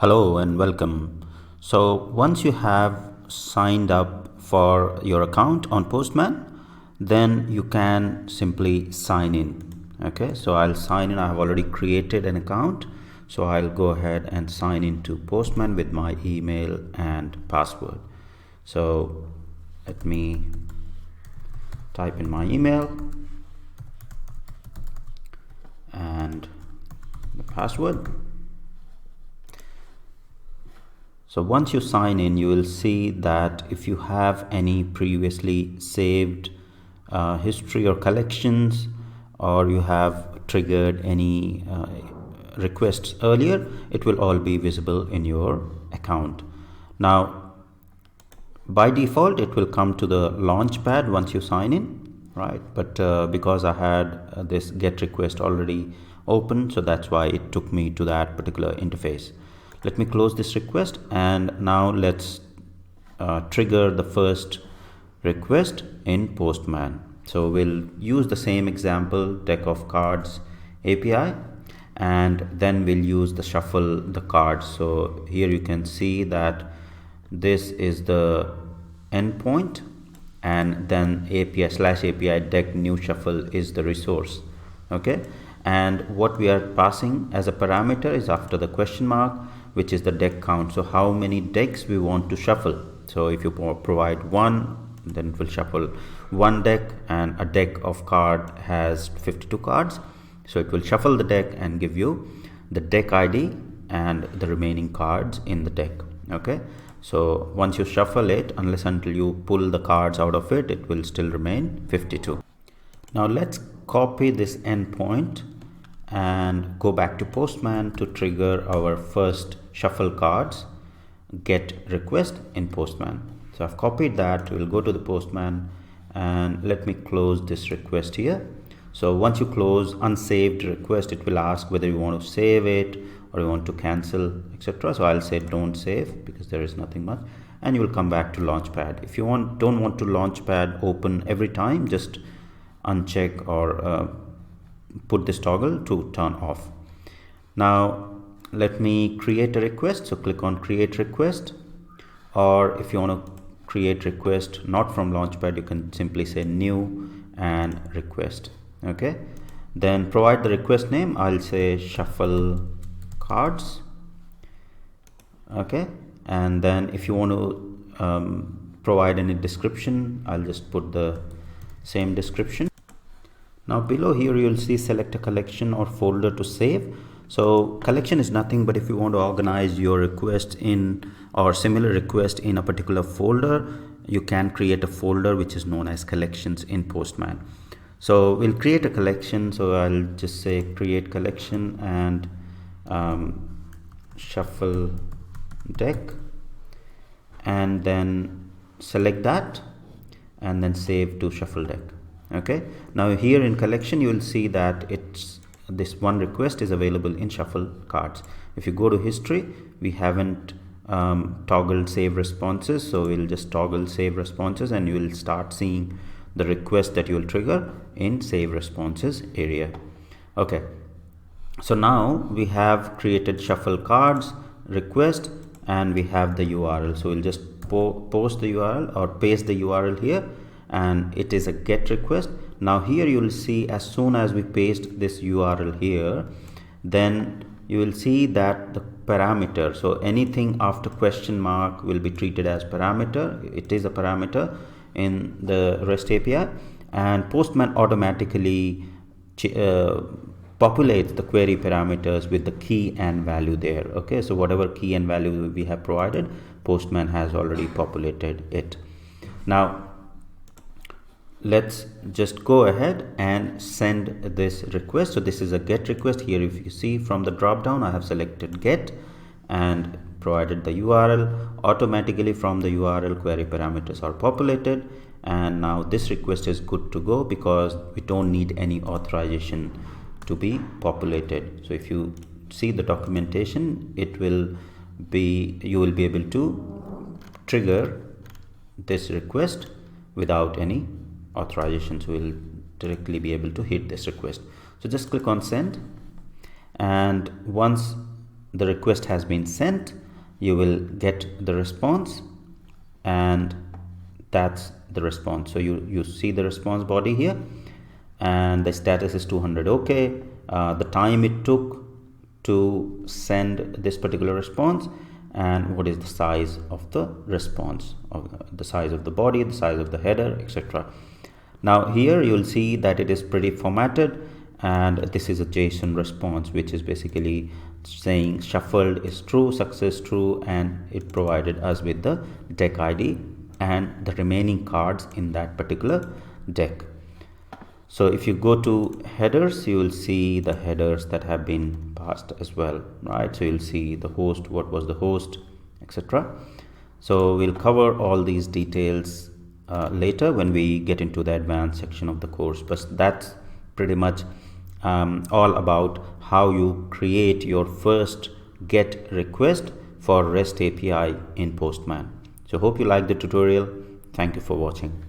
Hello and welcome. So once you have signed up for your account on Postman, then you can simply sign in. Okay, so I'll sign in. I have already created an account, so I'll go ahead and sign into Postman with my email and password. So let me type in my email and the password. So once you sign in, you will see that if you have any previously saved history or collections, or you have triggered any requests earlier, it will all be visible in your account. Now, by default, it will come to the launch pad once you sign in, right? But because I had this get request already open, so that's why it took me to that particular interface. Let me close this request, and now let's trigger the first request in Postman. So we'll use the same example, deck of cards API, and then we'll use the shuffle the cards. So here you can see that this is the endpoint, and then API/API deck new shuffle is the resource. Okay, and what we are passing as a parameter is after the question mark, which is the deck count. So how many decks we want to shuffle. So if you provide 1, then it will shuffle 1 deck, and a deck of card has 52 cards, so it will shuffle the deck and give you the deck ID and the remaining cards in the deck. Okay, so once you shuffle it, unless until you pull the cards out of it, it will still remain 52. Now let's copy this endpoint and go back to Postman to trigger our first shuffle cards get request in Postman. So I've copied that. We'll go to the Postman and let me close this request here. So once you close unsaved request, it will ask whether you want to save it or you want to cancel, etc. So I'll say don't save because there is nothing much, and you will come back to Launchpad. If you don't want to Launchpad open every time, just uncheck or put this toggle to turn off. Now let me create a request. So click on create request, or if you want to create request not from Launchpad, you can simply say new and request. Okay, then provide the request name. I'll say shuffle cards. Okay, and then if you want to provide any description, I'll just put the same description. Now below here you'll see select a collection or folder to save. So collection is nothing but if you want to organize your request in or similar request in a particular folder, you can create a folder which is known as collections in Postman. So we'll create a collection. So I'll just say create collection and shuffle deck, and then select that and then save to shuffle deck. Okay, now here in collection you will see that this one request is available in shuffle cards. If you go to history, we haven't toggled save responses, so we'll just toggle save responses and you will start seeing the request that you will trigger in save responses area. Okay, so now we have created shuffle cards request and we have the URL. So we'll just post the URL or paste the URL here, and it is a get request. Now here you will see as soon as we paste this URL here, then you will see that the parameter, so anything after question mark will be treated as parameter. It is a parameter in the REST API, and Postman automatically populates the query parameters with the key and value there. Okay, so whatever key and value we have provided, Postman has already populated it. Now let's just go ahead and send this request. So this is a get request. Here if you see from the drop down, I have selected get and provided the URL. Automatically from the URL query parameters are populated, and now this request is good to go because we don't need any authorization to be populated. So if you see the documentation, you will be able to trigger this request without any authorization, so we'll directly be able to hit this request. So just click on send, and once the request has been sent, you will get the response, and that's the response. So you see the response body here, and the status is 200 okay. The time it took to send this particular response, and what is the size of the response, the size of the body, the size of the header, etc. Now here you will see that it is pretty formatted, and this is a JSON response, which is basically saying shuffled is true, success true, and it provided us with the deck ID and the remaining cards in that particular deck. So if you go to headers, you will see the headers that have been passed as well, right? So you'll see the host, what was the host, etc. So we'll cover all these details later when we get into the advanced section of the course, but that's pretty much all about how you create your first GET request for REST API in Postman. So hope you like the tutorial. Thank you for watching.